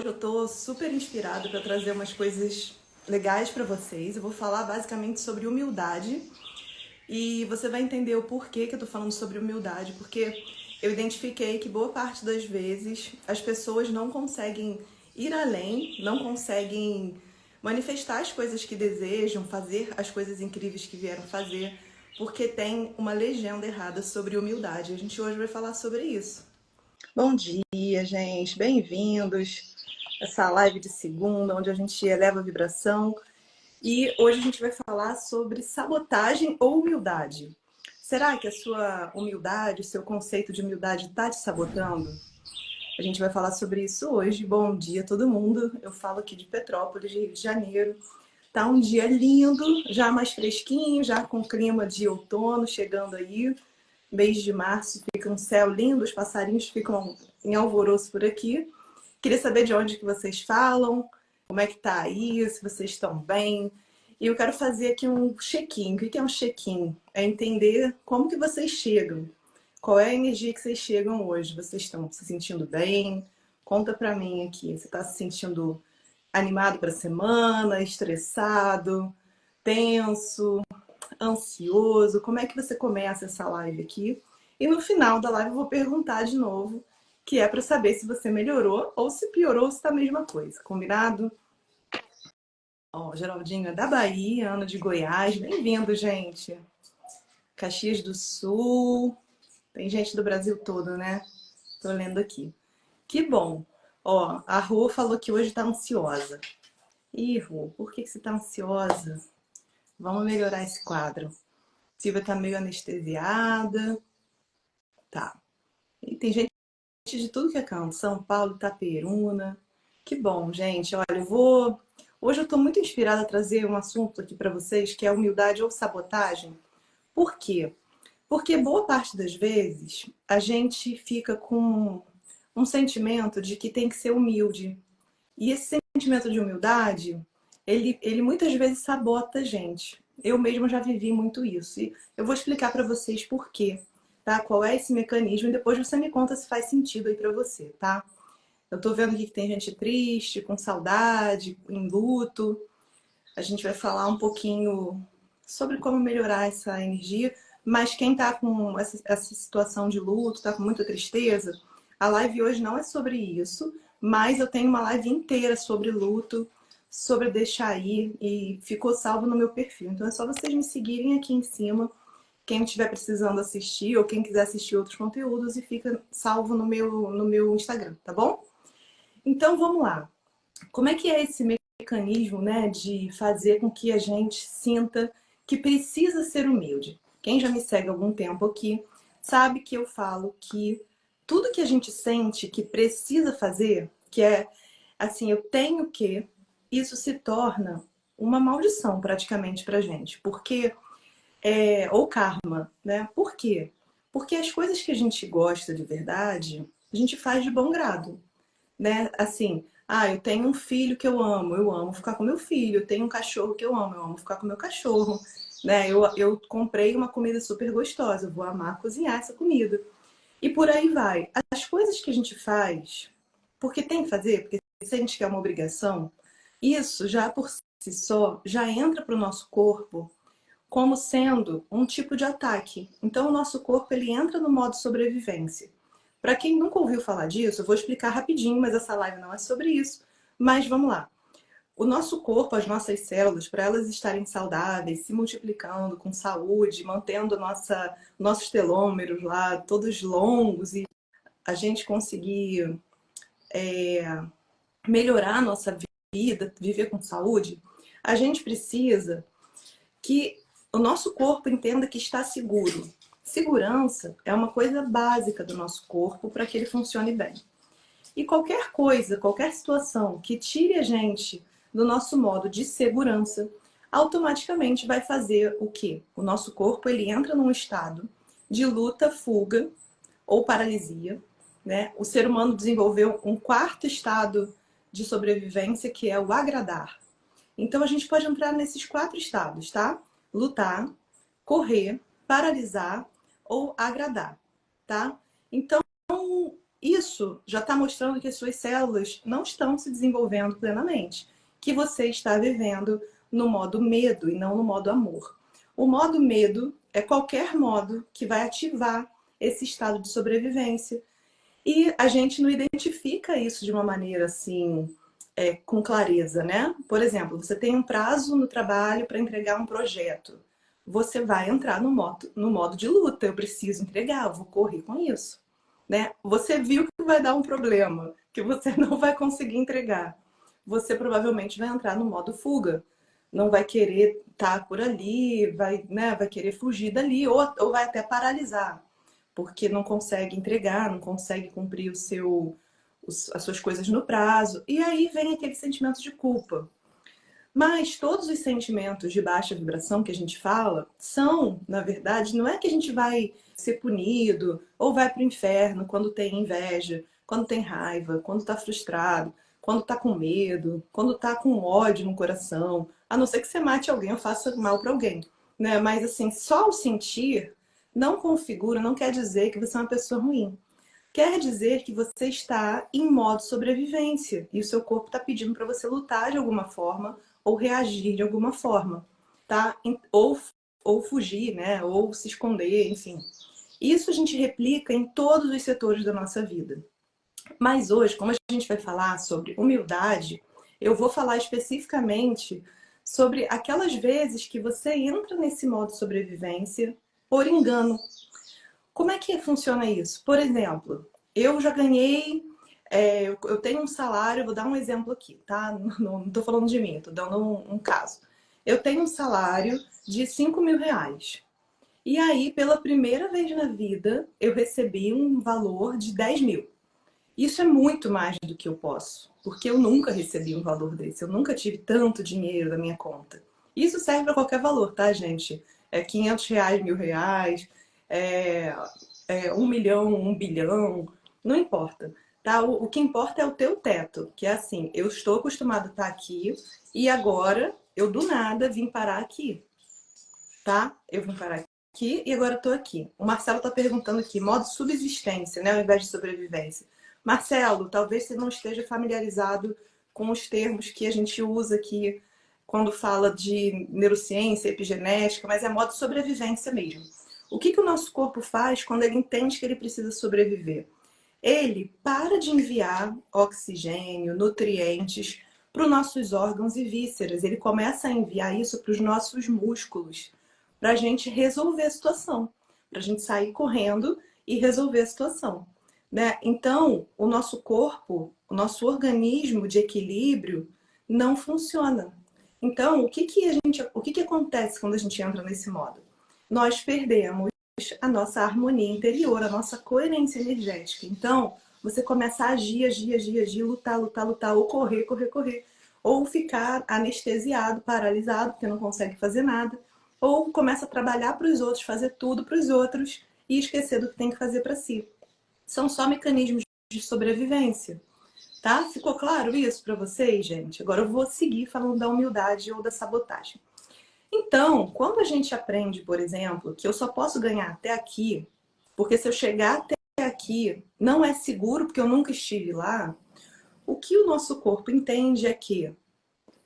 Hoje eu tô super inspirada para trazer umas coisas legais para vocês. Eu vou falar basicamente sobre humildade e você vai entender o porquê que eu tô falando sobre humildade, porque eu identifiquei que boa parte das vezes as pessoas não conseguem ir além, não conseguem manifestar as coisas que desejam, fazer as coisas incríveis que vieram fazer, porque tem uma legenda errada sobre humildade. A gente hoje vai falar sobre isso. Bom dia, gente. Bem-vindos a essa live de segunda, onde a gente eleva a vibração. E hoje a gente vai falar sobre sabotagem ou humildade. Será que a sua humildade, o seu conceito de humildade está te sabotando? A gente vai falar sobre isso hoje. Bom dia, todo mundo. Eu falo aqui de Petrópolis, Rio de Janeiro. Tá um dia lindo, já mais fresquinho, já com clima de outono chegando aí. Mês de março fica um céu lindo, os passarinhos ficam em alvoroço por aqui. Queria saber de onde que vocês falam, como é que tá aí, se vocês estão bem. E eu quero fazer aqui um check-in. O que é um check-in? É entender como que vocês chegam. Qual é a energia que vocês chegam hoje? Vocês estão se sentindo bem? Conta pra mim aqui. Você tá se sentindo animado para a semana, estressado, tenso, ansioso? Como é que você começa essa live aqui? E no final da live eu vou perguntar de novo, que é para saber se você melhorou ou se piorou, ou se tá a mesma coisa. Combinado? Ó, Geraldinho é da Bahia, Ana de Goiás. Bem-vindo, gente. Caxias do Sul. Tem gente do Brasil todo, né? Tô lendo aqui. Que bom. Ó, a Rô falou que hoje tá ansiosa. Ih, Rô, por que você tá ansiosa? Vamos melhorar esse quadro. Silvia tá meio anestesiada. Tá. E tem gente de tudo que é canto. São Paulo, Itaperuna. Que bom, gente. Olha, hoje eu tô muito inspirada a trazer um assunto aqui para vocês, que é humildade ou sabotagem. Por quê? Porque boa parte das vezes a gente fica com um sentimento de que tem que ser humilde. E esse sentimento de humildade, ele muitas vezes sabota a gente. Eu mesma já vivi muito isso. E eu vou explicar para vocês por quê, tá? Qual é esse mecanismo e depois você me conta se faz sentido aí para você, tá? Eu tô vendo aqui que tem gente triste, com saudade, em luto. A gente vai falar um pouquinho sobre como melhorar essa energia, mas quem tá com essa situação de luto, tá com muita tristeza, a live hoje não é sobre isso, mas eu tenho uma live inteira sobre luto, sobre deixar ir e ficou salvo no meu perfil. Então é só vocês me seguirem aqui em cima, quem estiver precisando assistir ou quem quiser assistir outros conteúdos e fica salvo no meu Instagram, tá bom? Então vamos lá. Como é que é esse mecanismo, né, de fazer com que a gente sinta que precisa ser humilde? Quem já me segue há algum tempo aqui sabe que eu falo que tudo que a gente sente que precisa fazer, que é assim, eu tenho que, isso se torna uma maldição praticamente pra gente, porque ou karma, né? Por quê? Porque as coisas que a gente gosta de verdade, a gente faz de bom grado, né? Assim, eu tenho um filho que eu amo ficar com meu filho. Eu tenho um cachorro que eu amo ficar com meu cachorro, né? Eu comprei uma comida super gostosa, eu vou amar cozinhar essa comida. E por aí vai. As coisas que a gente faz, porque tem que fazer, porque sente que é uma obrigação, isso já por si só já entra para o nosso corpo como sendo um tipo de ataque. Então o nosso corpo ele entra no modo sobrevivência. Para quem nunca ouviu falar disso, eu vou explicar rapidinho, mas essa live não é sobre isso. Mas vamos lá. O nosso corpo, as nossas células, para elas estarem saudáveis, se multiplicando com saúde, mantendo nossos telômeros lá todos longos e a gente conseguir melhorar a nossa vida, viver com saúde, a gente precisa que o nosso corpo entenda que está seguro. Segurança é uma coisa básica do nosso corpo para que ele funcione bem. E qualquer coisa, qualquer situação que tire a gente do nosso modo de segurança, automaticamente vai fazer o quê? O nosso corpo ele entra num estado de luta, fuga ou paralisia, né? O ser humano desenvolveu um quarto estado de sobrevivência que é o agradar. Então a gente pode entrar nesses quatro estados, tá? Lutar, correr, paralisar ou agradar, tá? Então isso já está mostrando que as suas células não estão se desenvolvendo plenamente, que você está vivendo no modo medo e não no modo amor. O modo medo é qualquer modo que vai ativar esse estado de sobrevivência. E a gente não identifica isso de uma maneira assim, com clareza, né? Por exemplo, você tem um prazo no trabalho para entregar um projeto. Você vai entrar no modo de luta. Eu preciso entregar, eu vou correr com isso. Né? Você viu que vai dar um problema, que você não vai conseguir entregar. Você provavelmente vai entrar no modo fuga. Não vai querer estar por ali, vai, né, vai querer fugir dali, ou vai até paralisar porque não consegue entregar, não consegue cumprir as suas coisas no prazo. E aí vem aquele sentimento de culpa. Mas todos os sentimentos de baixa vibração que a gente fala são, na verdade, não é que a gente vai ser punido ou vai para o inferno quando tem inveja, quando tem raiva, quando está frustrado, quando está com medo, quando está com ódio no coração, a não ser que você mate alguém ou faça mal para alguém, né? Mas assim, só o sentir não configura, não quer dizer que você é uma pessoa ruim. Quer dizer que você está em modo sobrevivência e o seu corpo está pedindo para você lutar de alguma forma ou reagir de alguma forma, tá? Ou fugir, né? Ou se esconder, enfim. Isso a gente replica em todos os setores da nossa vida. Mas hoje, como a gente vai falar sobre humildade, eu vou falar especificamente sobre aquelas vezes que você entra nesse modo sobrevivência por engano. Como é que funciona isso? Por exemplo, eu já ganhei, eu tenho um salário, vou dar um exemplo aqui, tá? Não estou falando de mim, estou dando um caso. Eu tenho um salário de R$ 5.000. E aí, pela primeira vez na vida, eu recebi um valor de 10.000. Isso é muito mais do que eu posso, porque eu nunca recebi um valor desse, eu nunca tive tanto dinheiro na minha conta. Isso serve para qualquer valor, tá, gente? É R$ 500, R$ 1.000, é, 1 milhão, 1 bilhão, não importa. Tá? O que importa é o teu teto, que é assim, eu estou acostumado a estar aqui e agora eu do nada vim parar aqui, tá? Eu vim parar aqui e agora estou aqui. O Marcelo está perguntando aqui, modo subsistência, né, ao invés de sobrevivência. Marcelo, talvez você não esteja familiarizado com os termos que a gente usa aqui quando fala de neurociência, epigenética, mas é modo sobrevivência mesmo. O que o nosso corpo faz quando ele entende que ele precisa sobreviver? Ele para de enviar oxigênio, nutrientes para os nossos órgãos e vísceras. Ele começa a enviar isso para os nossos músculos, para a gente resolver a situação, para a gente sair correndo e resolver a situação. Né? Então, o nosso corpo, o nosso organismo de equilíbrio não funciona. Então, o que acontece quando a gente entra nesse modo? Nós perdemos a nossa harmonia interior, a nossa coerência energética. Então, você começa a agir, agir, agir, agir, lutar, lutar, lutar, ou correr, correr, correr, ou ficar anestesiado, paralisado, porque não consegue fazer nada, ou começa a trabalhar para os outros, fazer tudo para os outros e esquecer do que tem que fazer para si. São só mecanismos de sobrevivência. Tá? Ficou claro isso para vocês, gente? Agora eu vou seguir falando da humildade ou da sabotagem. Então, quando a gente aprende, por exemplo, que eu só posso ganhar até aqui, porque se eu chegar até aqui não é seguro porque eu nunca estive lá, o que o nosso corpo entende é que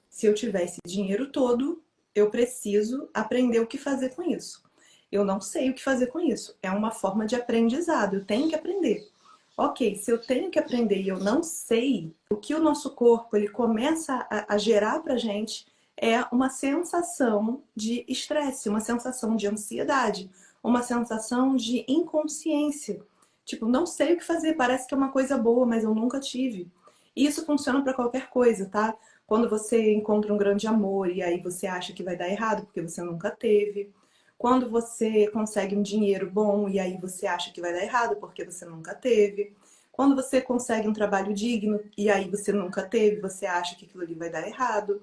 se eu tiver esse dinheiro todo, eu preciso aprender o que fazer com isso. Eu não sei o que fazer com isso. É uma forma de aprendizado, eu tenho que aprender. Ok, se eu tenho que aprender e eu não sei, o que o nosso corpo ele começa a gerar pra gente é uma sensação de estresse, uma sensação de ansiedade, uma sensação de inconsciência. Tipo, não sei o que fazer, parece que é uma coisa boa, mas eu nunca tive. E isso funciona para qualquer coisa, tá? Quando você encontra um grande amor e aí você acha que vai dar errado porque você nunca teve. Quando você consegue um dinheiro bom e aí você acha que vai dar errado porque você nunca teve. Quando você consegue um trabalho digno e aí você nunca teve, você acha que aquilo ali vai dar errado.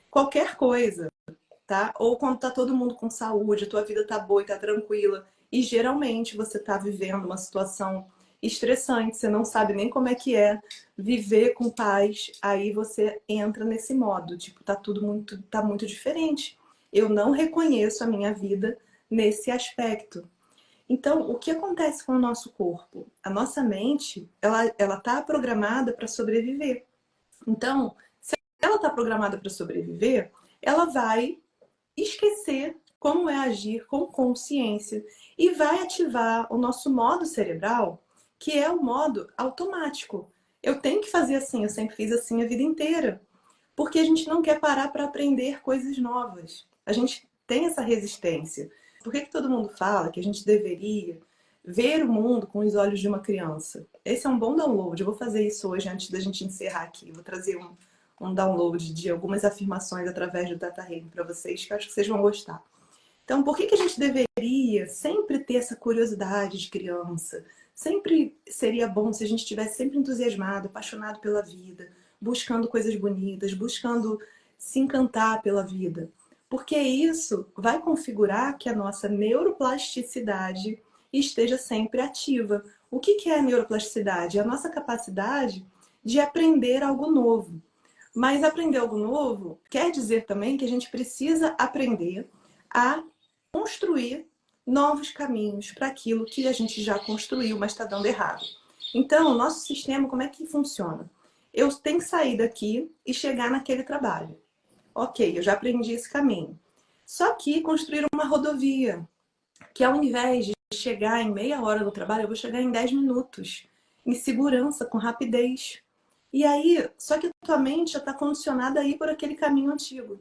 Qualquer coisa, tá? Ou quando tá todo mundo com saúde, a tua vida tá boa e tá tranquila. E geralmente você tá vivendo uma situação estressante, você não sabe nem como é que é viver com paz, aí você entra nesse modo, tipo, tá muito diferente. Eu não reconheço a minha vida nesse aspecto. Então, o que acontece com o nosso corpo? A nossa mente, ela está programada para sobreviver. Então, se ela está programada para sobreviver, ela vai esquecer como é agir com consciência e vai ativar o nosso modo cerebral, que é o modo automático. Eu tenho que fazer assim, eu sempre fiz assim a vida inteira, porque a gente não quer parar para aprender coisas novas. A gente tem essa resistência. Por que todo mundo fala que a gente deveria ver o mundo com os olhos de uma criança? Esse é um bom download. Eu vou fazer isso hoje antes da gente encerrar aqui. Vou trazer um download de algumas afirmações através do Theta Healing para vocês, que eu acho que vocês vão gostar. Então, por que a gente deveria sempre ter essa curiosidade de criança? Sempre seria bom se a gente estivesse sempre entusiasmado, apaixonado pela vida, buscando coisas bonitas, buscando se encantar pela vida. Porque isso vai configurar que a nossa neuroplasticidade esteja sempre ativa. O que é a neuroplasticidade? É a nossa capacidade de aprender algo novo. Mas aprender algo novo quer dizer também que a gente precisa aprender a construir novos caminhos para aquilo que a gente já construiu, mas está dando errado. Então, o nosso sistema, como é que funciona? Eu tenho que sair daqui e chegar naquele trabalho. Ok, eu já aprendi esse caminho. Só que construir uma rodovia, que ao invés de chegar em meia hora no trabalho, eu vou chegar em 10 minutos, em segurança, com rapidez. E aí, só que a tua mente já está condicionada a ir por aquele caminho antigo.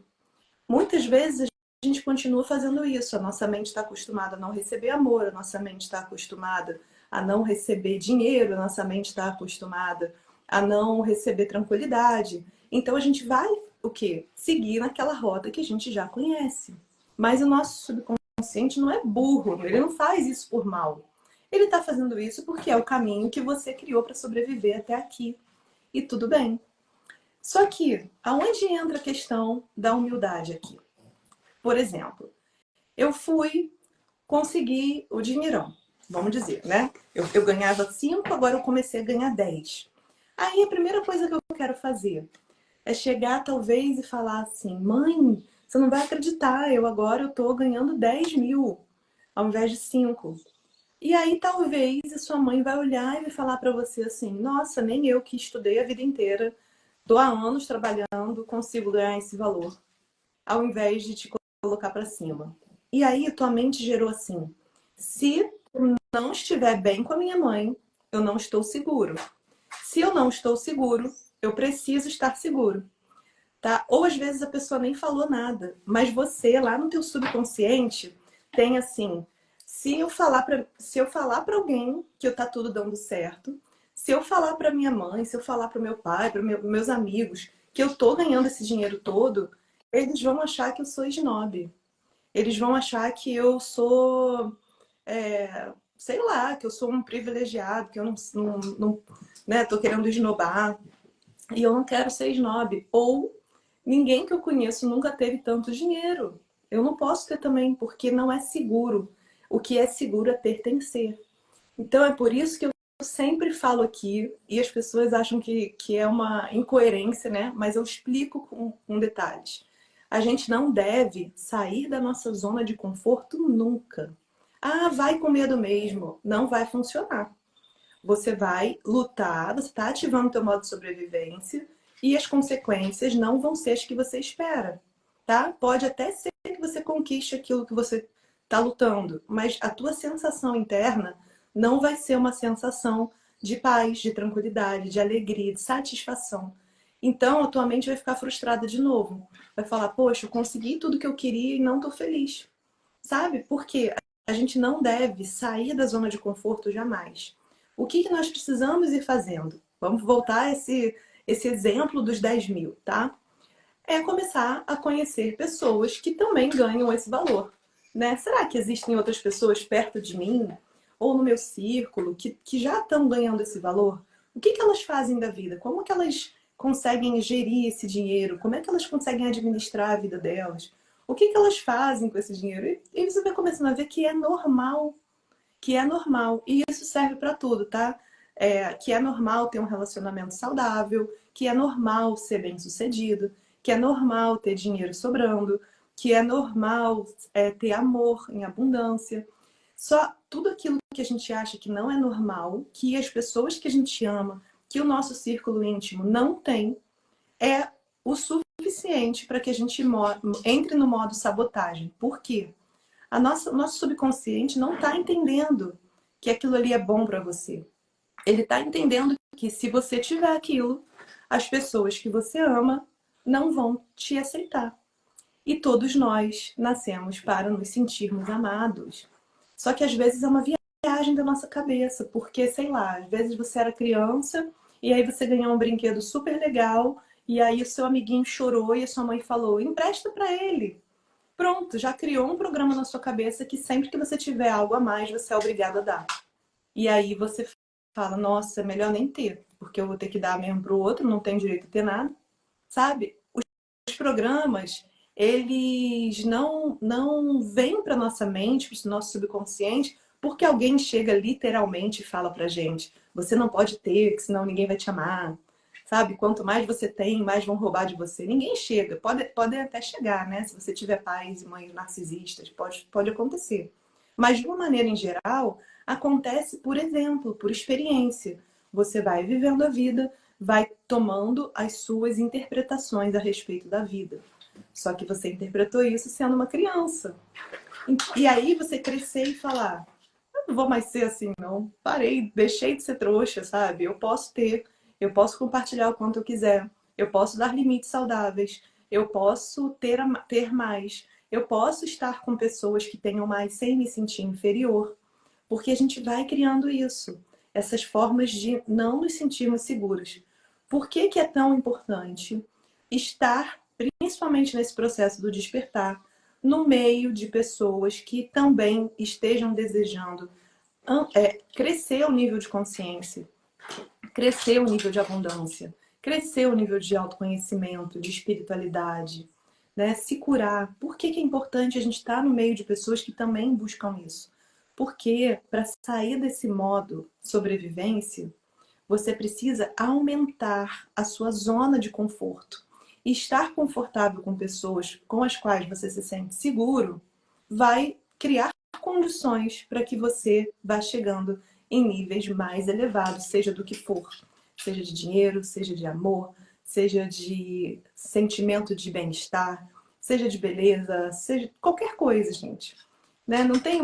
Muitas vezes a gente continua fazendo isso. A nossa mente está acostumada a não receber amor, a nossa mente está acostumada a não receber dinheiro, a nossa mente está acostumada a não receber tranquilidade. Então a gente vai o quê? Seguir naquela rota que a gente já conhece. Mas o nosso subconsciente não é burro, ele não faz isso por mal. Ele está fazendo isso porque é o caminho que você criou para sobreviver até aqui. E tudo bem. Só que, aonde entra a questão da humildade aqui? Por exemplo, eu fui conseguir o dinheirão, vamos dizer, né? Eu ganhava 5, agora eu comecei a ganhar 10. Aí a primeira coisa que eu quero fazer é chegar talvez e falar assim, mãe, você não vai acreditar, agora eu tô ganhando 10 mil ao invés de 5. E aí talvez a sua mãe vai olhar e vai falar para você assim, nossa, nem eu que estudei a vida inteira, tô há anos trabalhando, consigo ganhar esse valor, ao invés de te colocar para cima. E aí tua mente gerou assim, se eu não estiver bem com a minha mãe, eu não estou seguro. Se eu não estou seguro, eu preciso estar seguro. Tá? Ou às vezes a pessoa nem falou nada, mas você lá no teu subconsciente tem assim, se eu falar para alguém que tá tudo dando certo, se eu falar para minha mãe, se eu falar para o meu pai, para meus amigos que eu tô ganhando esse dinheiro todo, eles vão achar que eu sou snob. Eles vão achar que eu sou, sei lá, que eu sou um privilegiado, que eu não né, tô querendo esnobar. E eu não quero ser snob. Ou ninguém que eu conheço nunca teve tanto dinheiro. Eu não posso ter também, porque não é seguro. O que é seguro é pertencer. Então é por isso que eu sempre falo aqui, e as pessoas acham que é uma incoerência, né? Mas eu explico com detalhes. A gente não deve sair da nossa zona de conforto nunca. Ah, vai com medo mesmo. Não vai funcionar. Você vai lutar, você está ativando o teu modo de sobrevivência e as consequências não vão ser as que você espera, tá? Pode até ser que você conquiste aquilo que você está lutando, mas a tua sensação interna não vai ser uma sensação de paz, de tranquilidade, de alegria, de satisfação. Então, a tua mente vai ficar frustrada de novo. Vai falar, poxa, eu consegui tudo que eu queria e não estou feliz. Sabe? Porque a gente não deve sair da zona de conforto jamais. O que nós precisamos ir fazendo? Vamos voltar a esse exemplo dos 10 mil, tá? É começar a conhecer pessoas que também ganham esse valor, né? Será que existem outras pessoas perto de mim ou no meu círculo que já estão ganhando esse valor? O que elas fazem da vida? Como que elas conseguem gerir esse dinheiro? Como é que elas conseguem administrar a vida delas? O que elas fazem com esse dinheiro? E você vai começando a ver que é normal, que é normal. E isso serve para tudo, tá? Que é normal ter um relacionamento saudável, que é normal ser bem-sucedido, que é normal ter dinheiro sobrando, que é normal ter amor em abundância. Só tudo aquilo que a gente acha que não é normal, que as pessoas que a gente ama, que o nosso círculo íntimo não tem, é o suficiente para que a gente entre no modo sabotagem. Por quê? O nosso subconsciente não está entendendo que aquilo ali é bom para você. Ele está entendendo que se você tiver aquilo, as pessoas que você ama não vão te aceitar. E todos nós nascemos para nos sentirmos amados. Só que às vezes é uma viagem da nossa cabeça, porque, sei lá, às vezes você era criança e aí você ganhou um brinquedo super legal e aí o seu amiguinho chorou e a sua mãe falou, empresta para ele. Pronto, já criou um programa na sua cabeça que sempre que você tiver algo a mais, você é obrigado a dar. E aí você fala, nossa, é melhor nem ter, porque eu vou ter que dar mesmo pro outro, não tem direito a ter nada, sabe? Os programas, eles não vêm para nossa mente, para o nosso subconsciente, porque alguém chega literalmente e fala pra gente, você não pode ter, que senão ninguém vai te amar. Sabe? Quanto mais você tem, mais vão roubar de você. Ninguém chega. Pode até chegar, né? Se você tiver pais e mães narcisistas, pode acontecer. Mas, de uma maneira em geral, acontece por exemplo, por experiência. Você vai vivendo a vida, vai tomando as suas interpretações a respeito da vida. Só que você interpretou isso sendo uma criança. E aí você crescer e falar, eu não vou mais ser assim, não. Parei, deixei de ser trouxa, sabe? Eu posso ter, eu posso compartilhar o quanto eu quiser, eu posso dar limites saudáveis, eu posso ter mais, eu posso estar com pessoas que tenham mais sem me sentir inferior. Porque a gente vai criando isso, essas formas de não nos sentirmos seguros. Por que que é tão importante estar, principalmente nesse processo do despertar, no meio de pessoas que também estejam desejando crescer o nível de consciência, crescer o nível de abundância, crescer o nível de autoconhecimento, de espiritualidade, né? Se curar. Por que que é importante a gente estar no meio de pessoas que também buscam isso? Porque para sair desse modo sobrevivência, você precisa aumentar a sua zona de conforto. E estar confortável com pessoas com as quais você se sente seguro vai criar condições para que você vá chegando em níveis mais elevados, seja do que for. Seja de dinheiro, seja de amor, seja de sentimento de bem-estar, seja de beleza, seja qualquer coisa, gente. Né? Não tem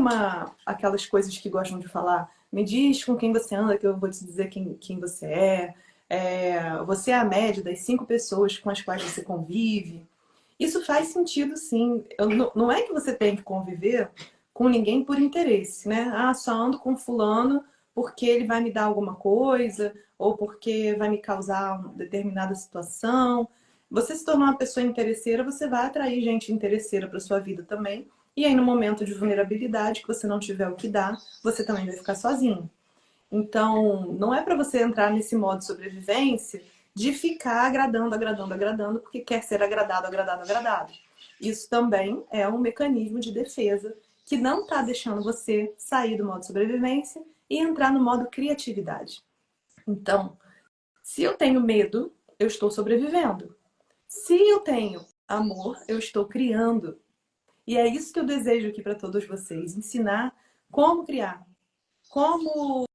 aquelas coisas que gostam de falar, me diz com quem você anda que eu vou te dizer quem você é. Você é a média das 5 pessoas com as quais você convive. Isso faz sentido, sim. Não é que você tem que conviver com ninguém por interesse, né? Ah, só ando com fulano porque ele vai me dar alguma coisa ou porque vai me causar uma determinada situação. Você se tornar uma pessoa interesseira, você vai atrair gente interesseira para sua vida também. E aí, no momento de vulnerabilidade, que você não tiver o que dar, você também vai ficar sozinho. Então, não é para você entrar nesse modo de sobrevivência de ficar agradando, agradando, agradando, porque quer ser agradado, agradado, agradado. Isso também é um mecanismo de defesa que não está deixando você sair do modo sobrevivência e entrar no modo criatividade. Então, se eu tenho medo, eu estou sobrevivendo. Se eu tenho amor, eu estou criando. E é isso que eu desejo aqui para todos vocês, ensinar como criar, como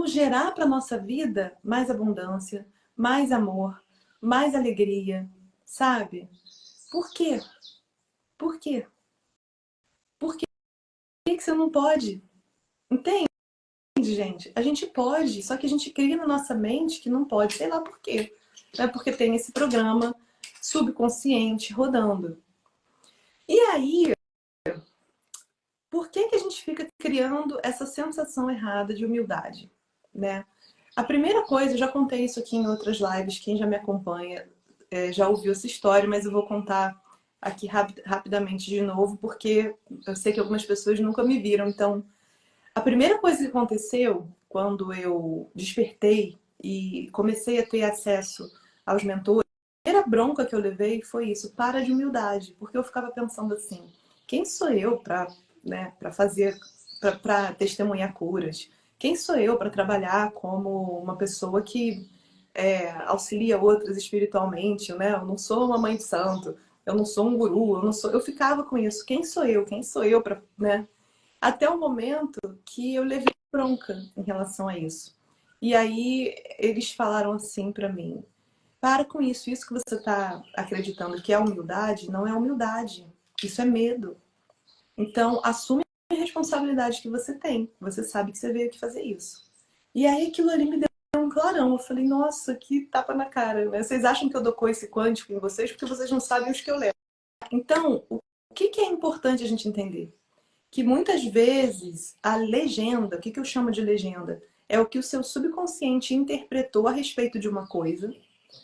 gerar para nossa vida mais abundância, mais amor, mais alegria, sabe? Por quê? Por quê? Por que que você não pode? Entende, gente? A gente pode, só que a gente cria na nossa mente que não pode, sei lá por quê. É porque tem esse programa subconsciente rodando. E aí, por que que a gente fica criando essa sensação errada de humildade, né? A primeira coisa, eu já contei isso aqui em outras lives, quem já me acompanha já ouviu essa história, mas eu vou contar aqui rapidamente de novo, porque eu sei que algumas pessoas nunca me viram. Então, a primeira coisa que aconteceu quando eu despertei e comecei a ter acesso aos mentores, a primeira bronca que eu levei foi isso, para de humildade, porque eu ficava pensando assim, quem sou eu para, né, para fazer, para testemunhar curas? Quem sou eu para trabalhar como uma pessoa que auxilia outras espiritualmente, né? Eu não sou uma mãe de santo, eu não sou um guru, eu não sou. Eu ficava com isso. Quem sou eu? Quem sou eu para, né? Até o momento que eu levei bronca em relação a isso. E aí eles falaram assim pra mim: para com isso que você tá acreditando que é humildade, não é humildade. Isso é medo. Então, assume a responsabilidade que você tem. Você sabe que você veio aqui fazer isso. E aí aquilo ali me deu um clarão. Eu falei, nossa, que tapa na cara, né? Vocês acham que eu dou coice quântico em vocês porque vocês não sabem os que eu levo. Então, o que é importante a gente entender? Que muitas vezes a legenda, o que eu chamo de legenda? É o que o seu subconsciente interpretou a respeito de uma coisa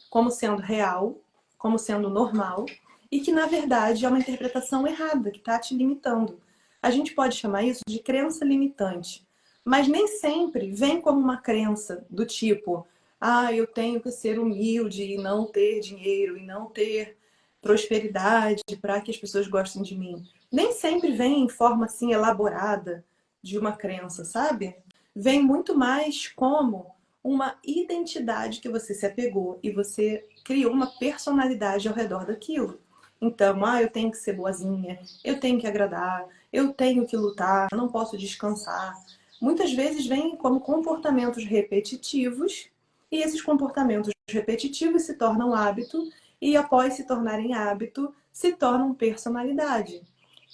como sendo real, como sendo normal, e que na verdade é uma interpretação errada, que está te limitando. A gente pode chamar isso de crença limitante, mas nem sempre vem como uma crença do tipo: ah, eu tenho que ser humilde e não ter dinheiro e não ter prosperidade para que as pessoas gostem de mim. Nem sempre vem em forma assim elaborada de uma crença, sabe? Vem muito mais como uma identidade que você se apegou e você criou uma personalidade ao redor daquilo. Então, eu tenho que ser boazinha, eu tenho que agradar, eu tenho que lutar, não posso descansar. Muitas vezes vem como comportamentos repetitivos e esses comportamentos repetitivos se tornam hábito e após se tornarem hábito, se tornam personalidade.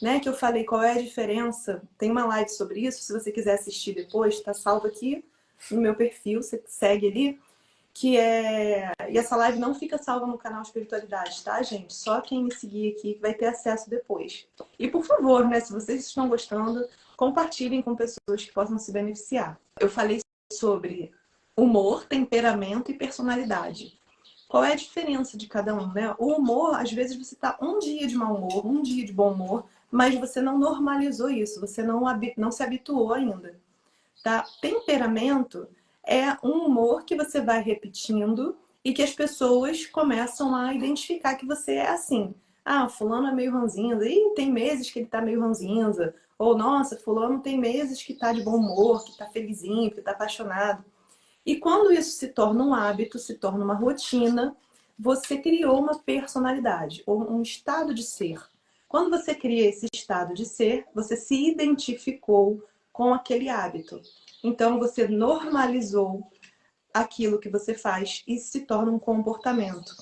Né? Que eu falei qual é a diferença. Tem uma live sobre isso, se você quiser assistir depois, está salvo aqui no meu perfil, você segue ali, que é... E essa live não fica salva no canal Espiritualidade, tá, gente? Só quem me seguir aqui vai ter acesso depois. E por favor, né, se vocês estão gostando, compartilhem com pessoas que possam se beneficiar. Eu falei sobre humor, temperamento e personalidade. Qual é a diferença de cada um, né? O humor, às vezes você tá um dia de mau humor, um dia de bom humor, mas você não normalizou isso, você não se habituou ainda. Tá? Temperamento é um humor que você vai repetindo e que as pessoas começam a identificar que você é assim. Ah, fulano é meio ranzinza. Ih, tem meses que ele tá meio ranzinza. Ou, nossa, fulano tem meses que tá de bom humor, que tá felizinho, que tá apaixonado. E quando isso se torna um hábito, se torna uma rotina, você criou uma personalidade, ou um estado de ser. Quando você cria esse estado de ser, você se identificou com aquele hábito. Então você normalizou aquilo que você faz e se torna um comportamento.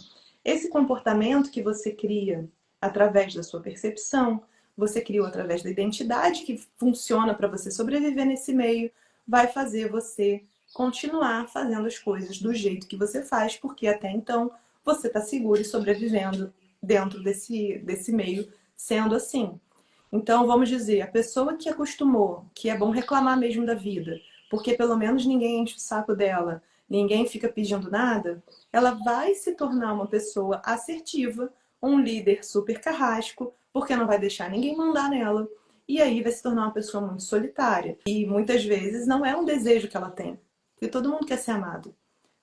Esse comportamento que você cria através da sua percepção, você criou através da identidade que funciona para você sobreviver nesse meio, vai fazer você continuar fazendo as coisas do jeito que você faz, porque até então você está seguro e sobrevivendo dentro desse meio sendo assim. Então, vamos dizer, a pessoa que acostumou, que é bom reclamar mesmo da vida, porque pelo menos ninguém enche o saco dela, ninguém fica pedindo nada, ela vai se tornar uma pessoa assertiva, um líder super carrasco, porque não vai deixar ninguém mandar nela. E aí vai se tornar uma pessoa muito solitária. E muitas vezes não é um desejo que ela tem, porque todo mundo quer ser amado,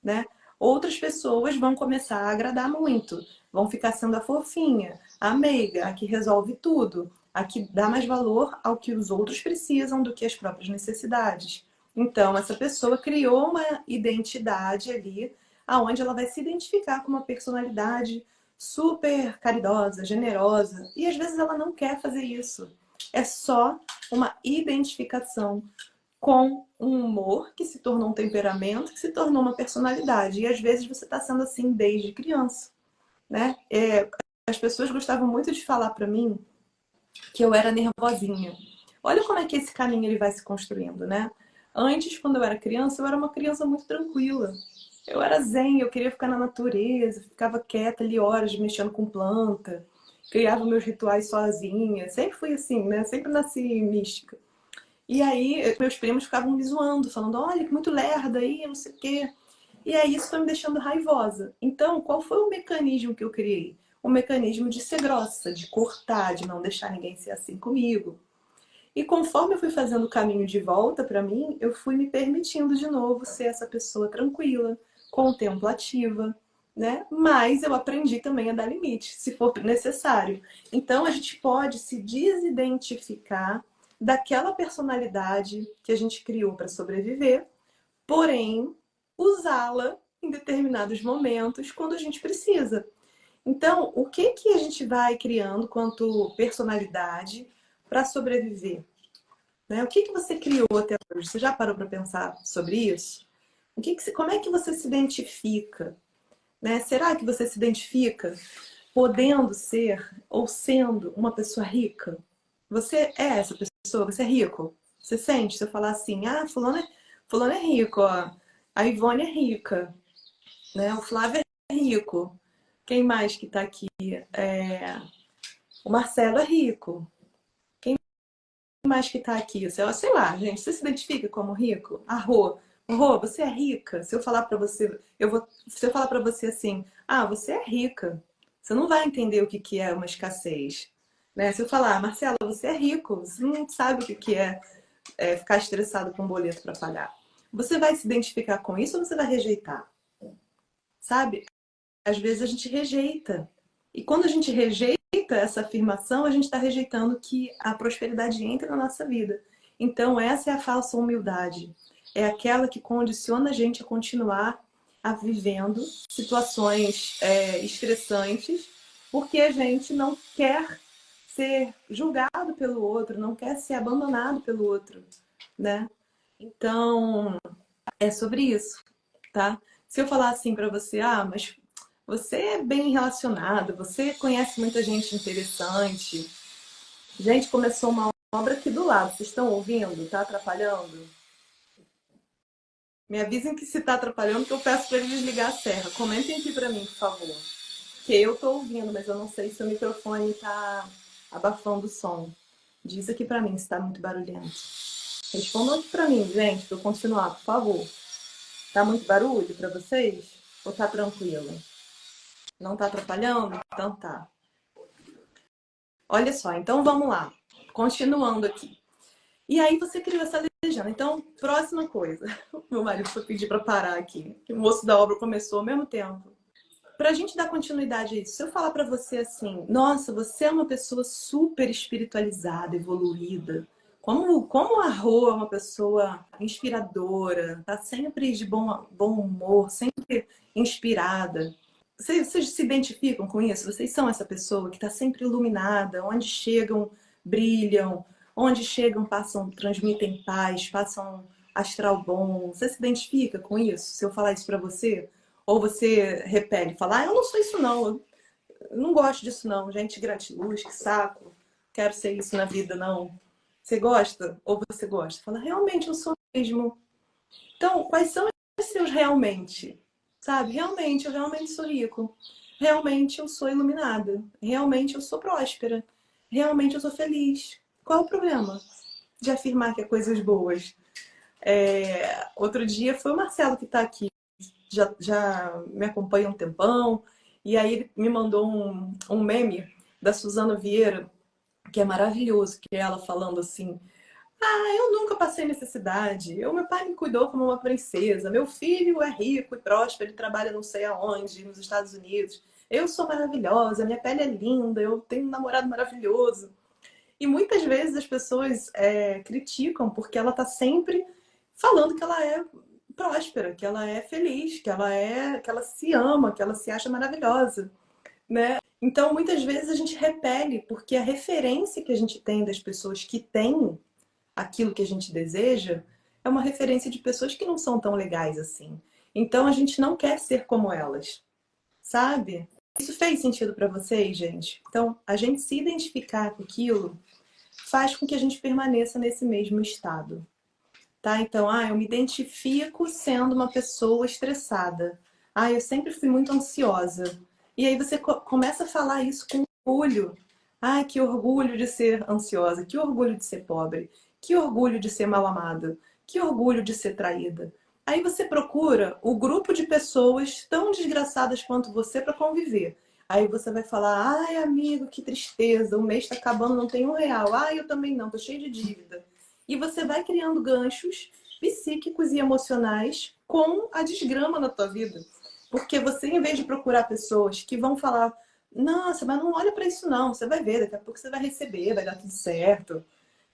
né? Outras pessoas vão começar a agradar muito, vão ficar sendo a fofinha, a meiga, a que resolve tudo, a que dá mais valor ao que os outros precisam do que as próprias necessidades. Então, essa pessoa criou uma identidade ali, aonde ela vai se identificar com uma personalidade super caridosa, generosa, e às vezes ela não quer fazer isso. É só uma identificação com um humor que se tornou um temperamento, que se tornou uma personalidade. E às vezes você está sendo assim desde criança, né? As pessoas gostavam muito de falar para mim que eu era nervosinha. Olha como é que esse caminho ele vai se construindo, né? Antes, quando eu era criança, eu era uma criança muito tranquila. Eu era zen, eu queria ficar na natureza, ficava quieta ali horas mexendo com planta, criava meus rituais sozinha. Sempre fui assim, né? Sempre nasci mística. E aí, meus primos ficavam me zoando, falando: olha, que muito lerda aí, não sei o quê. E aí, isso foi me deixando raivosa. Então, qual foi o mecanismo que eu criei? O mecanismo de ser grossa, de cortar, de não deixar ninguém ser assim comigo. E conforme eu fui fazendo o caminho de volta para mim, eu fui me permitindo de novo ser essa pessoa tranquila, contemplativa, né? Mas eu aprendi também a dar limite, se for necessário. Então a gente pode se desidentificar daquela personalidade que a gente criou para sobreviver, porém usá-la em determinados momentos quando a gente precisa. Então, o que a gente vai criando quanto personalidade para sobreviver? né? O que que você criou até hoje? Você já parou para pensar sobre isso? Como é que você se identifica, né? Será que você se identifica podendo ser ou sendo uma pessoa rica? Você é essa pessoa? Você é rico? Você sente? Se eu falar assim, ah, fulano é rico, ó. A Ivone é rica, né? O Flávio é rico. Quem mais que tá aqui? É... O Marcelo é rico. Quem mais que tá aqui? Sei lá, gente, você se identifica como rico? A Rô, você é rica? Se eu falar para você, se eu falar para você assim, ah, você é rica. Você não vai entender o que que é uma escassez, né? Se eu falar, Marcela, você é rico, você não sabe o que que é ficar estressado com um boleto para pagar. Você vai se identificar com isso ou você vai rejeitar? Sabe? Às vezes a gente rejeita. E quando a gente rejeita essa afirmação, a gente está rejeitando que a prosperidade entre na nossa vida. Então, essa é a falsa humildade. É aquela que condiciona a gente a continuar a vivendo situações estressantes, porque a gente não quer ser julgado pelo outro, não quer ser abandonado pelo outro, né? Então, é sobre isso, tá? Se eu falar assim para você, ah, mas você é bem relacionado, você conhece muita gente interessante. Gente, começou uma obra aqui do lado. Vocês estão ouvindo? Tá atrapalhando? Me avisem que se tá atrapalhando, que eu peço para eles desligar a serra. Comentem aqui para mim, por favor. Que eu tô ouvindo, mas eu não sei se o microfone tá abafando o som. Diz aqui para mim se tá muito barulhento. Respondam aqui para mim, gente, para eu continuar, por favor. Tá muito barulho para vocês? Ou tá tranquilo? Não tá atrapalhando? Então tá. Olha só, então vamos lá. Continuando aqui. E aí você criou essa legenda. Então, próxima coisa. Meu marido foi pedir para parar aqui. Que o moço da obra começou ao mesmo tempo. Para a gente dar continuidade a isso, se eu falar para você assim, nossa, você é uma pessoa super espiritualizada, evoluída. Como a Rô é uma pessoa inspiradora, tá sempre de bom humor, sempre inspirada. Vocês se identificam com isso? Vocês são essa pessoa que está sempre iluminada, onde chegam, brilham, onde chegam, passam, transmitem paz, passam astral bom. Você se identifica com isso? Se eu falar isso para você? Ou você repele, fala, ah, eu não sou isso não, eu não gosto disso não, gente gratiluz, que saco, quero ser isso na vida não. Você gosta? Ou você gosta? Fala, realmente eu sou mesmo. Então, quais são os seus realmente? Sabe? Realmente, eu realmente sou rico. Realmente eu sou iluminada. Realmente eu sou próspera. Realmente eu sou feliz. Qual é o problema de afirmar que é coisas boas? Outro dia foi o Marcelo que está aqui. Já me acompanha um tempão. E aí ele me mandou um meme da Suzana Vieira, que é maravilhoso, que é ela falando assim: ah, eu nunca passei necessidade. Meu pai me cuidou como uma princesa. Meu filho é rico e próspero, ele trabalha não sei aonde, nos Estados Unidos. Eu sou maravilhosa, minha pele é linda, eu tenho um namorado maravilhoso. E muitas vezes as pessoas criticam porque ela está sempre falando que ela é próspera, que ela é feliz, que ela se ama, que ela se acha maravilhosa, né? Então, muitas vezes a gente repele porque a referência que a gente tem das pessoas que têm aquilo que a gente deseja é uma referência de pessoas que não são tão legais assim. Então, a gente não quer ser como elas, sabe? Isso fez sentido para vocês, gente? Então, a gente se identificar com aquilo faz com que a gente permaneça nesse mesmo estado, tá? Então, eu me identifico sendo uma pessoa estressada. Eu sempre fui muito ansiosa. E aí você começa a falar isso com orgulho. Que orgulho de ser ansiosa, que orgulho de ser pobre, que orgulho de ser mal amada, que orgulho de ser traída. Aí você procura o grupo de pessoas tão desgraçadas quanto você para conviver. Aí você vai falar, ai amigo, que tristeza, o mês está acabando, não tem R$ 1. Eu também não, tô cheio de dívida. E você vai criando ganchos psíquicos e emocionais com a desgrama na tua vida. Porque você, em vez de procurar pessoas que vão falar, nossa, mas não olha para isso não, você vai ver, daqui a pouco você vai receber, vai dar tudo certo,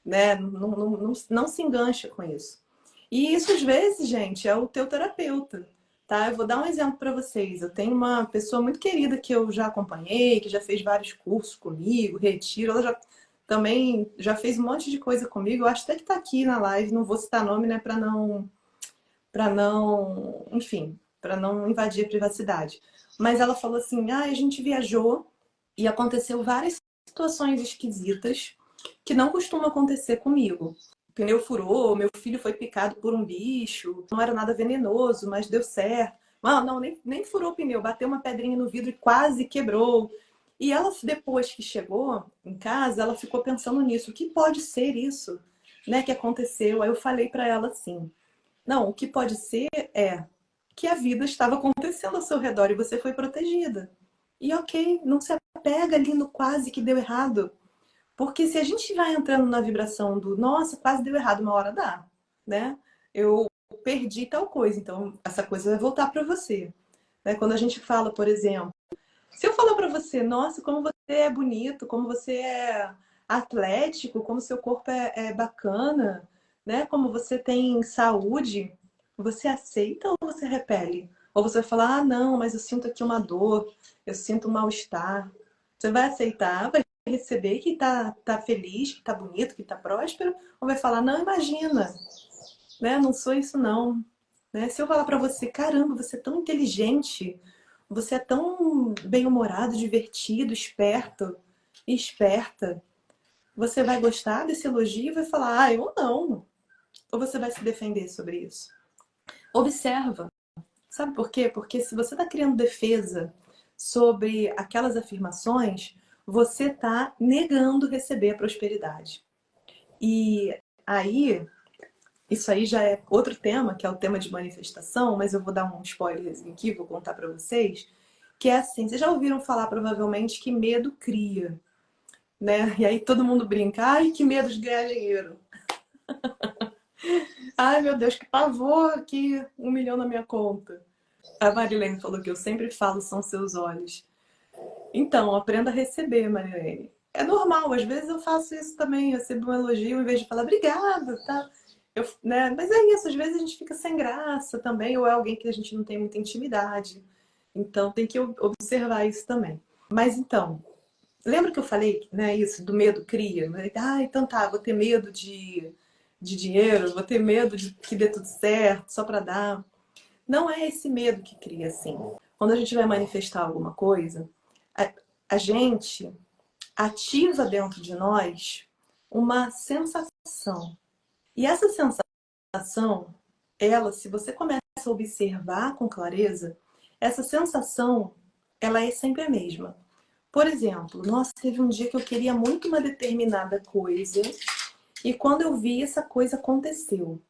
né? Não se engancha com isso. E isso, às vezes, gente, é o teu terapeuta, tá? Eu vou dar um exemplo para vocês. Eu tenho uma pessoa muito querida que eu já acompanhei, que já fez vários cursos comigo, retiro, ela já também já fez um monte de coisa comigo. Eu acho até que tá aqui na live, não vou citar nome, né, para não, enfim, para não invadir a privacidade. Mas ela falou assim: "Ah, a gente viajou e aconteceu várias situações esquisitas que não costumam acontecer comigo. O pneu furou, meu filho foi picado por um bicho, não era nada venenoso, mas deu certo. Não, não, nem furou o pneu, bateu uma pedrinha no vidro e quase quebrou." E ela, depois que chegou em casa, ela ficou pensando nisso. O que pode ser isso, né, que aconteceu? Aí eu falei para ela assim: "Não, o que pode ser é que a vida estava acontecendo ao seu redor e você foi protegida. E ok, não se apega ali no quase que deu errado. Porque se a gente vai entrando na vibração do nossa, quase deu errado, uma hora dá, né? Eu perdi tal coisa, então essa coisa vai voltar para você. Né? Quando a gente fala, por exemplo, se eu falar para você, nossa, como você é bonito, como você é atlético, como seu corpo é bacana, né? Como você tem saúde, você aceita ou você repele? Ou você vai falar, ah, não, mas eu sinto aqui uma dor, eu sinto um mal-estar. Você vai aceitar, vai receber que tá feliz, que tá bonito, que tá próspero, ou vai falar, não, imagina, né? Não sou isso não. Né? Se eu falar para você, caramba, você é tão inteligente, você é tão bem-humorado, divertido, esperto e esperta, você vai gostar desse elogio e vai falar, ah, eu não. Ou você vai se defender sobre isso? Observa. Sabe por quê? Porque se você está criando defesa sobre aquelas afirmações, você está negando receber a prosperidade. E aí, isso aí já é outro tema, que é o tema de manifestação, mas eu vou dar um spoiler aqui, vou contar para vocês, que é assim, vocês já ouviram falar provavelmente que medo cria, né? E aí todo mundo brinca, ai, que medo de ganhar dinheiro. Ai, meu Deus, que pavor aqui, 1 milhão na minha conta. A Marilene falou que eu sempre falo são seus olhos. Então, aprenda a receber, Marilene. É normal, às vezes eu faço isso também, eu recebo um elogio em vez de falar obrigada, tá? Né? Mas é isso, às vezes a gente fica sem graça também, ou é alguém que a gente não tem muita intimidade. Então tem que observar isso também. Mas então, lembra que eu falei, né, isso do medo cria? Ah, então tá, vou ter medo de dinheiro, vou ter medo de que dê tudo certo, só para dar. Não é esse medo que cria, assim. Quando a gente vai manifestar alguma coisa, a, a gente ativa dentro de nós uma sensação. E essa sensação, ela, se você começa a observar com clareza, essa sensação, ela é sempre a mesma. Por exemplo, nossa, teve um dia que eu queria muito uma determinada coisa e quando eu vi, essa coisa aconteceu.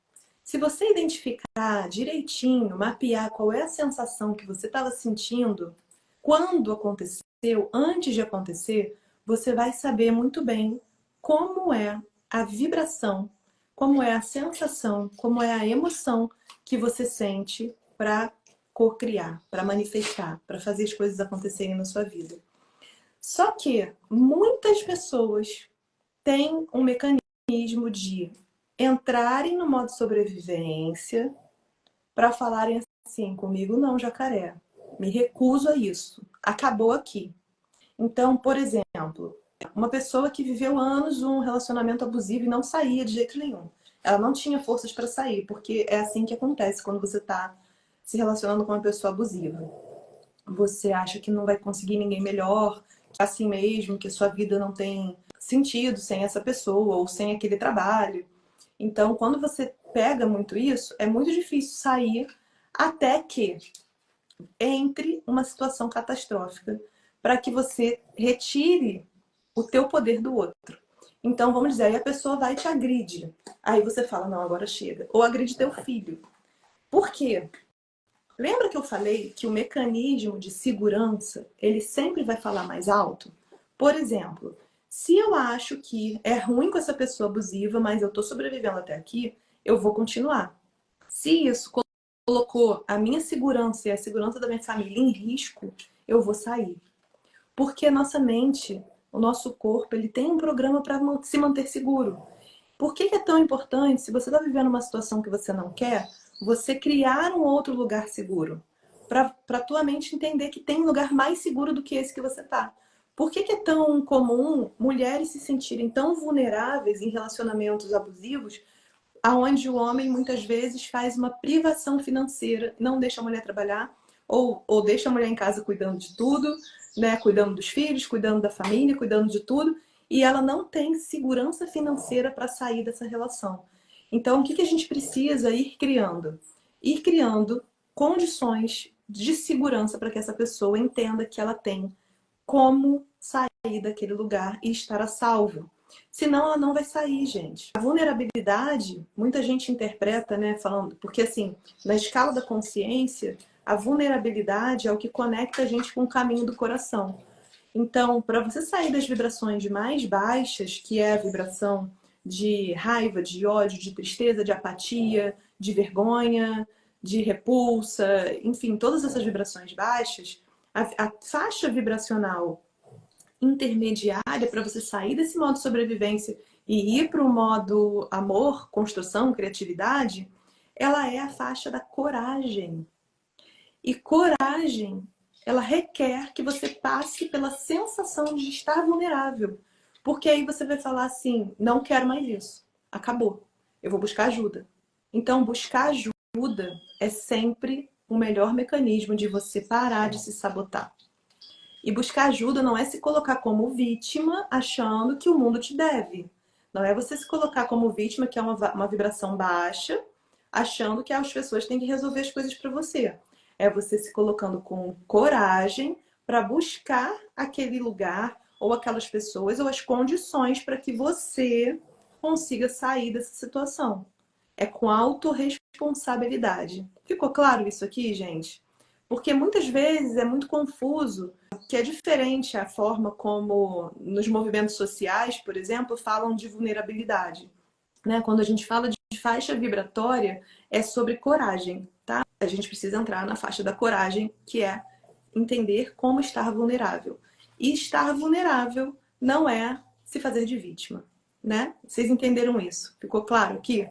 Se você identificar direitinho, mapear qual é a sensação que você estava sentindo quando aconteceu, antes de acontecer, você vai saber muito bem como é a vibração, como é a sensação, como é a emoção que você sente para co-criar, para manifestar, para fazer as coisas acontecerem na sua vida. Só que muitas pessoas têm um mecanismo de entrarem no modo sobrevivência para falarem assim, comigo não, jacaré. Me recuso a isso. Acabou aqui. Então, por exemplo, uma pessoa que viveu anos um relacionamento abusivo e não saía de jeito nenhum. Ela não tinha forças para sair, porque é assim que acontece quando você está se relacionando com uma pessoa abusiva. Você acha que não vai conseguir ninguém melhor, que é assim mesmo, que sua vida não tem sentido sem essa pessoa ou sem aquele trabalho. Então, quando você pega muito isso, é muito difícil sair até que entre uma situação catastrófica para que você retire o teu poder do outro. Então, vamos dizer, aí a pessoa vai e te agride. Aí você fala, não, agora chega. Ou agride teu filho. Por quê? Lembra que eu falei que o mecanismo de segurança, ele sempre vai falar mais alto? Por exemplo, se eu acho que é ruim com essa pessoa abusiva, mas eu tô sobrevivendo até aqui, eu vou continuar. Se isso colocou a minha segurança e a segurança da minha família em risco, eu vou sair. Porque a nossa mente, o nosso corpo, ele tem um programa para se manter seguro. Por que é tão importante, se você está vivendo uma situação que você não quer, você criar um outro lugar seguro? Para a tua mente entender que tem um lugar mais seguro do que esse que você está. Por que que é tão comum mulheres se sentirem tão vulneráveis em relacionamentos abusivos, aonde o homem muitas vezes faz uma privação financeira, não deixa a mulher trabalhar, ou deixa a mulher em casa cuidando de tudo, né? Cuidando dos filhos, cuidando da família, cuidando de tudo, e ela não tem segurança financeira para sair dessa relação. Então, o que que a gente precisa ir criando? Ir criando condições de segurança para que essa pessoa entenda que ela tem como sair daquele lugar e estar a salvo. Senão ela não vai sair, gente. A vulnerabilidade, muita gente interpreta, né, falando, porque assim, na escala da consciência, a vulnerabilidade é o que conecta a gente com o caminho do coração. Então, para você sair das vibrações mais baixas, que é a vibração de raiva, de ódio, de tristeza, de apatia, de vergonha, de repulsa, enfim, todas essas vibrações baixas, a faixa vibracional intermediária para você sair desse modo sobrevivência e ir para o modo amor, construção, criatividade, ela é a faixa da coragem. E coragem, ela requer que você passe pela sensação de estar vulnerável. Porque aí você vai falar assim, não quero mais isso. Acabou. Eu vou buscar ajuda. Então, buscar ajuda é sempre o melhor mecanismo de você parar de se sabotar. E buscar ajuda não é se colocar como vítima achando que o mundo te deve. Não é você se colocar como vítima, que é uma vibração baixa, achando que as pessoas têm que resolver as coisas para você. É você se colocando com coragem para buscar aquele lugar, ou aquelas pessoas, ou as condições para que você consiga sair dessa situação. É com autorresponsabilidade. Ficou claro isso aqui, gente? Porque muitas vezes é muito confuso, que é diferente a forma como nos movimentos sociais, por exemplo, falam de vulnerabilidade. Né? Quando a gente fala de faixa vibratória, é sobre coragem, tá? A gente precisa entrar na faixa da coragem, que é entender como estar vulnerável. E estar vulnerável não é se fazer de vítima, né? Vocês entenderam isso? Ficou claro aqui?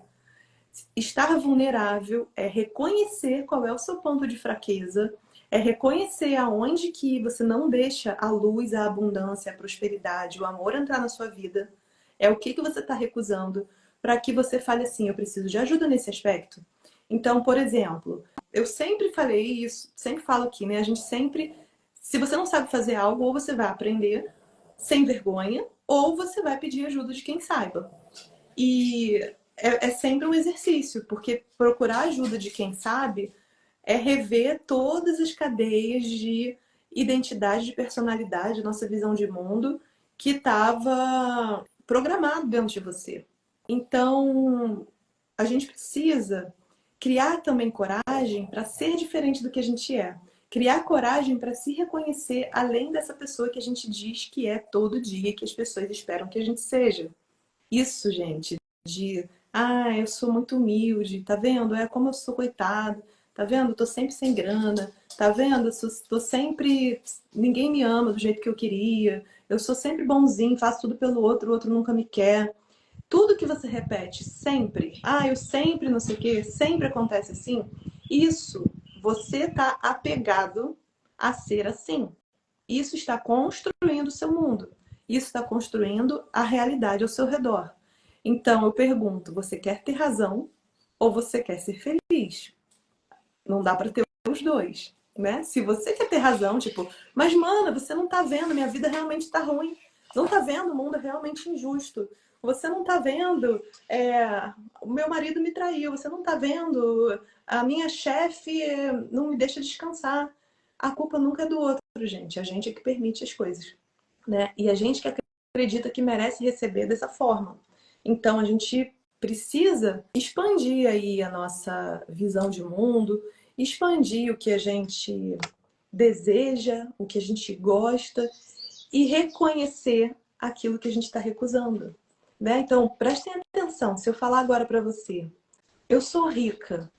Estar vulnerável é reconhecer qual é o seu ponto de fraqueza, é reconhecer aonde que você não deixa a luz, a abundância, a prosperidade, o amor entrar na sua vida. É o que que você está recusando para que você fale assim, eu preciso de ajuda nesse aspecto. Então, por exemplo, eu sempre falei isso, sempre falo aqui, né? A gente sempre, se você não sabe fazer algo, ou você vai aprender sem vergonha, ou você vai pedir ajuda de quem saiba. E é sempre um exercício, porque procurar ajuda de quem sabe é rever todas as cadeias de identidade, de personalidade, nossa visão de mundo que estava programado dentro de você. Então, a gente precisa criar também coragem para ser diferente do que a gente é. Criar coragem para se reconhecer além dessa pessoa que a gente diz que é todo dia, que as pessoas esperam que a gente seja. Isso, gente, de eu sou muito humilde, tá vendo? É como eu sou coitado, tá vendo? Tô sempre sem grana, tá vendo? Tô sempre. Ninguém me ama do jeito que eu queria, eu sou sempre bonzinho, faço tudo pelo outro, o outro nunca me quer. Tudo que você repete sempre, eu sempre não sei o quê, sempre acontece assim, isso você tá apegado a ser assim. Isso está construindo o seu mundo. Isso está construindo a realidade ao seu redor. Então eu pergunto: você quer ter razão ou você quer ser feliz? Não dá para ter os dois, né? Se você quer ter razão, tipo, mas mana, você não tá vendo, minha vida realmente tá ruim. Não tá vendo, o mundo é realmente injusto. Você não tá vendo, o meu marido me traiu. Você não tá vendo, a minha chefe não me deixa descansar. A culpa nunca é do outro, gente. A gente é que permite as coisas, né? E a gente que acredita que merece receber dessa forma. Então a gente precisa expandir aí a nossa visão de mundo, expandir o que a gente deseja, o que a gente gosta e reconhecer aquilo que a gente está recusando, né? Então prestem atenção. Se eu falar agora para você, eu sou rica,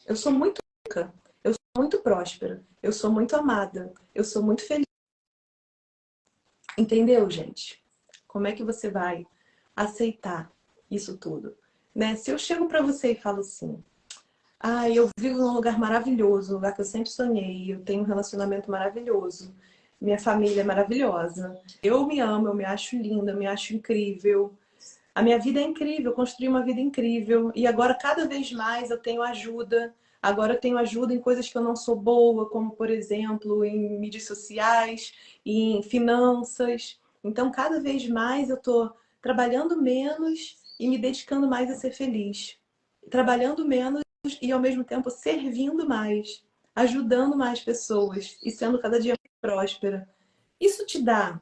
eu sou muito rica, eu sou muito próspera, eu sou muito amada, eu sou muito feliz. Entendeu, gente? Como é que você vai aceitar isso tudo? Né? Se eu chego para você e falo assim, eu vivo num lugar maravilhoso, um lugar que eu sempre sonhei, eu tenho um relacionamento maravilhoso, minha família é maravilhosa. Eu me amo, eu me acho linda, eu me acho incrível. A minha vida é incrível, eu construí uma vida incrível. E agora, cada vez mais, eu tenho ajuda. Agora, eu tenho ajuda em coisas que eu não sou boa, como, por exemplo, em mídias sociais, em finanças. Então, cada vez mais, eu estou trabalhando menos e me dedicando mais a ser feliz. Trabalhando menos e, ao mesmo tempo, servindo mais, ajudando mais pessoas e sendo cada dia mais próspera. Isso te dá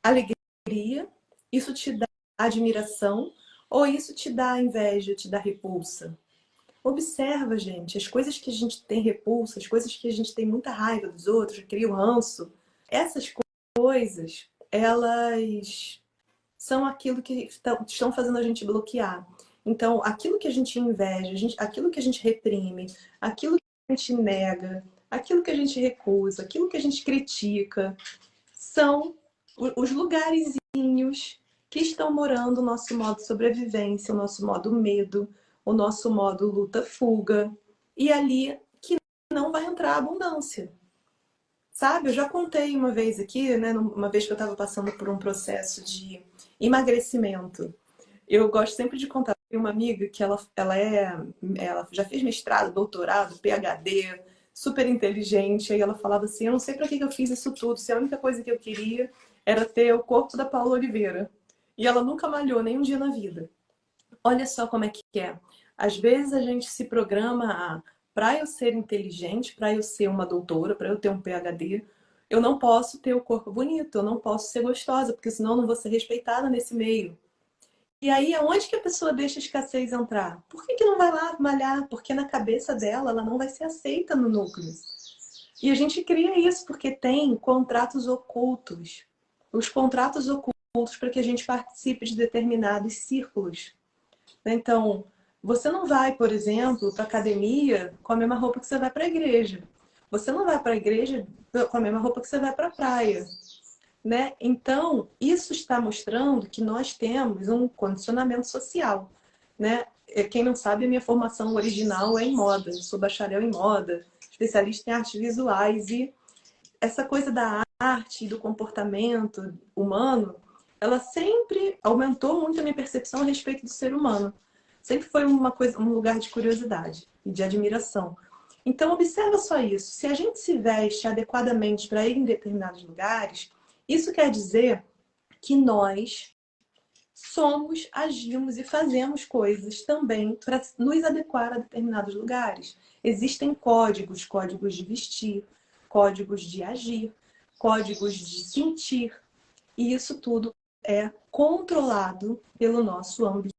alegria? Isso te dá admiração? Ou isso te dá inveja, te dá repulsa? Observa, gente, as coisas que a gente tem repulsa, as coisas que a gente tem muita raiva dos outros, cria o ranço. Essas coisas, elas são aquilo que estão fazendo a gente bloquear. Então, aquilo que a gente inveja, aquilo que a gente reprime, aquilo que a gente nega, aquilo que a gente recusa, aquilo que a gente critica, são os lugarzinhos que estão morando o nosso modo sobrevivência, o nosso modo medo, o nosso modo luta-fuga. E ali que não vai entrar a abundância. Sabe? Eu já contei uma vez aqui, né? Uma vez que eu estava passando por um processo emagrecimento. Eu gosto sempre de contar. Tem uma amiga que ela já fez mestrado, doutorado, PhD, super inteligente. Aí ela falava assim: eu não sei para que eu fiz isso tudo, se a única coisa que eu queria era ter o corpo da Paula Oliveira. E ela nunca malhou nem um dia na vida. Olha só como é que é. Às vezes a gente se programa para eu ser inteligente, para eu ser uma doutora, para eu ter um PhD, eu não posso ter o corpo bonito, eu não posso ser gostosa, porque senão eu não vou ser respeitada nesse meio. E aí, aonde que a pessoa deixa a escassez entrar? Por que não vai lá malhar? Porque na cabeça dela, ela não vai ser aceita no núcleo. E a gente cria isso porque tem contratos ocultos. Os contratos ocultos para que a gente participe de determinados círculos. Então, você não vai, por exemplo, para a academia com a mesma roupa que você vai para a igreja. Você não vai para a igreja com a mesma roupa que você vai para a praia. Né? Então, isso está mostrando que nós temos um condicionamento social, né? Quem não sabe, a minha formação original é em moda. Eu sou bacharel em moda, especialista em artes visuais e essa coisa da arte e do comportamento humano, ela sempre aumentou muito a minha percepção a respeito do ser humano. Sempre foi uma coisa, um lugar de curiosidade e de admiração. Então, observa só isso. Se a gente se veste adequadamente para ir em determinados lugares, isso quer dizer que nós somos, agimos e fazemos coisas também para nos adequar a determinados lugares. Existem códigos, códigos de vestir, códigos de agir, códigos de sentir, e isso tudo é controlado pelo nosso ambiente.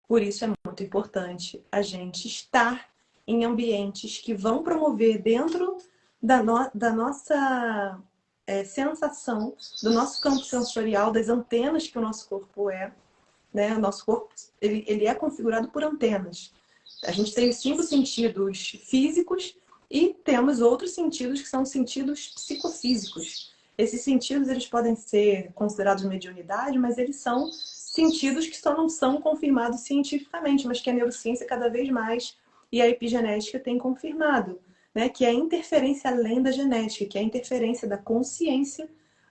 Por isso é muito importante a gente estar em ambientes que vão promover dentro da nossa sensação, do nosso campo sensorial, das antenas que o nosso corpo é, né? O nosso corpo ele é configurado por antenas. A gente tem os 5 sentidos físicos e temos outros sentidos que são sentidos psicofísicos. Esses sentidos eles podem ser considerados mediunidade, mas eles são sentidos que só não são confirmados cientificamente, mas que a neurociência cada vez mais e a epigenética tem confirmado, né? Que é a interferência além da genética, que é a interferência da consciência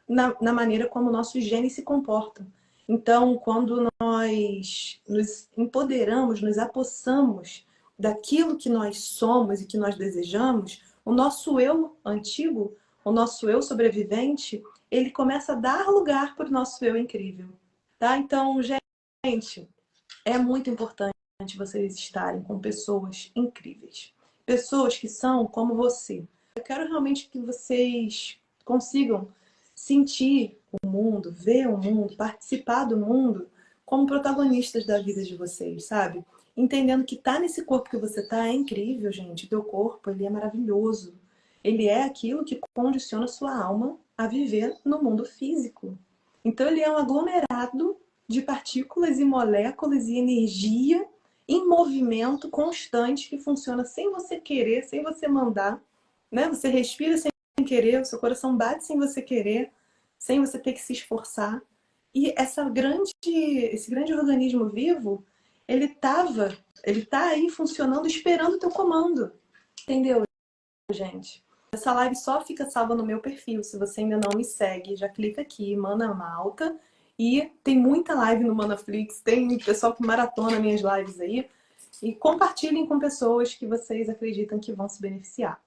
na maneira como nossos genes se comportam. Então, quando nós nos empoderamos, nos apossamos daquilo que nós somos e que nós desejamos, o nosso eu antigo, o nosso eu sobrevivente, ele começa a dar lugar para o nosso eu incrível. Tá? Então, gente, é muito importante vocês estarem com pessoas incríveis. Pessoas que são como você. Eu quero realmente que vocês consigam sentir o mundo, ver o mundo, participar do mundo como protagonistas da vida de vocês, sabe? Entendendo que tá nesse corpo que você tá é incrível, gente. O teu corpo, ele é maravilhoso. Ele é aquilo que condiciona a sua alma a viver no mundo físico. Então ele é um aglomerado de partículas e moléculas e energia em movimento constante que funciona sem você querer, sem você mandar, né? Você respira sem querer, o seu coração bate sem você querer, sem você ter que se esforçar. E esse grande organismo vivo, ele tá aí funcionando, esperando o teu comando. Entendeu, gente? Essa live só fica salva no meu perfil. Se você ainda não me segue, já clica aqui, Mana Malta. E tem muita live no Manaflix, tem pessoal que maratona minhas lives aí. E compartilhem com pessoas que vocês acreditam que vão se beneficiar.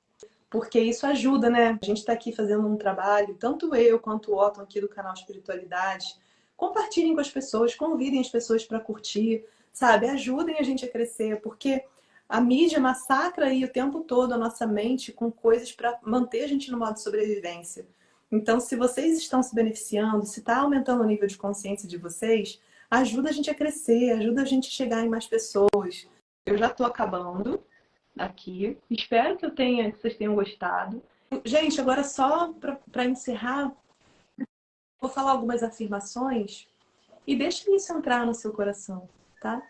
Porque isso ajuda, né? A gente está aqui fazendo um trabalho, tanto eu quanto o Otton aqui do canal Espiritualidade. Compartilhem com as pessoas, convidem as pessoas para curtir, sabe? Ajudem a gente a crescer, porque a mídia massacra aí o tempo todo a nossa mente com coisas para manter a gente no modo de sobrevivência. Então, se vocês estão se beneficiando, se está aumentando o nível de consciência de vocês, ajuda a gente a crescer, ajuda a gente a chegar em mais pessoas. Eu já estou acabando aqui. Espero que vocês tenham gostado. Gente, agora só para encerrar, vou falar algumas afirmações e deixe isso entrar no seu coração, tá?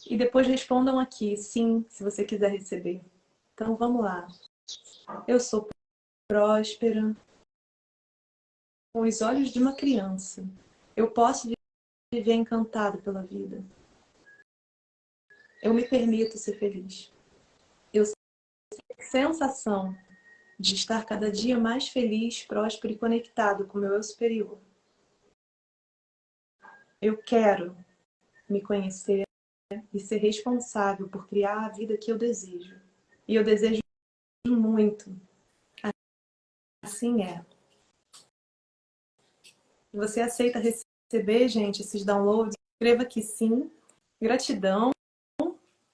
E depois respondam aqui, sim, se você quiser receber. Então vamos lá. Eu sou próspera, com os olhos de uma criança. Eu posso viver encantado pela vida. Eu me permito ser feliz. Eu sinto a sensação de estar cada dia mais feliz, próspero e conectado com o meu eu superior. Eu quero me conhecer e ser responsável por criar a vida que eu desejo. E eu desejo muito. Assim é. Você aceita receber, gente, esses downloads? Escreva que sim. Gratidão.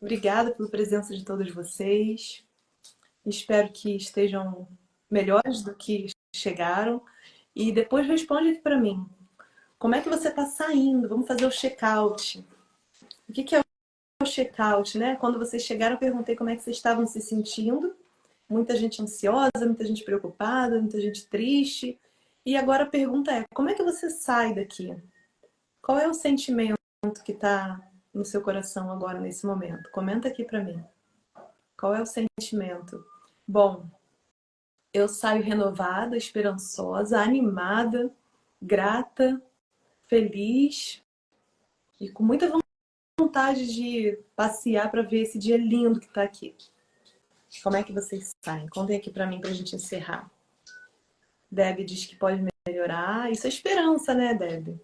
Obrigada pela presença de todos vocês. Espero que estejam melhores do que chegaram. E depois responde aqui para mim. Como é que você está saindo? Vamos fazer o check-out. O que é o check-out, né? Quando vocês chegaram, eu perguntei como é que vocês estavam se sentindo. Muita gente ansiosa, muita gente preocupada, muita gente triste. E agora a pergunta é, como é que você sai daqui? Qual é o sentimento que está no seu coração agora, nesse momento? Comenta aqui para mim. Qual é o sentimento? Bom, eu saio renovada, esperançosa, animada, grata, feliz e com muita vontade de passear para ver esse dia lindo que está aqui. Como é que vocês saem? Contem aqui para mim para a gente encerrar. Deb diz que pode melhorar. Isso é esperança, né, Deb?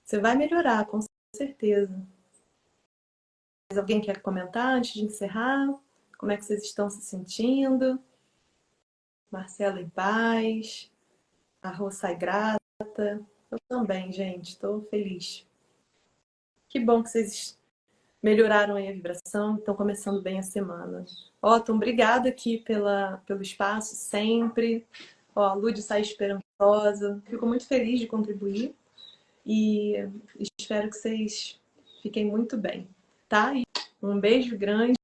Você vai melhorar, com certeza. Mas alguém quer comentar antes de encerrar? Como é que vocês estão se sentindo? Marcela em paz. A Rô sai grata. Eu também, gente. Estou feliz. Que bom que vocês melhoraram aí a vibração. Estão começando bem a semana. Otton, obrigada aqui pelo espaço, sempre. Ó, a Lud sai esperançosa. Fico muito feliz de contribuir. E espero que vocês fiquem muito bem, tá? E um beijo grande.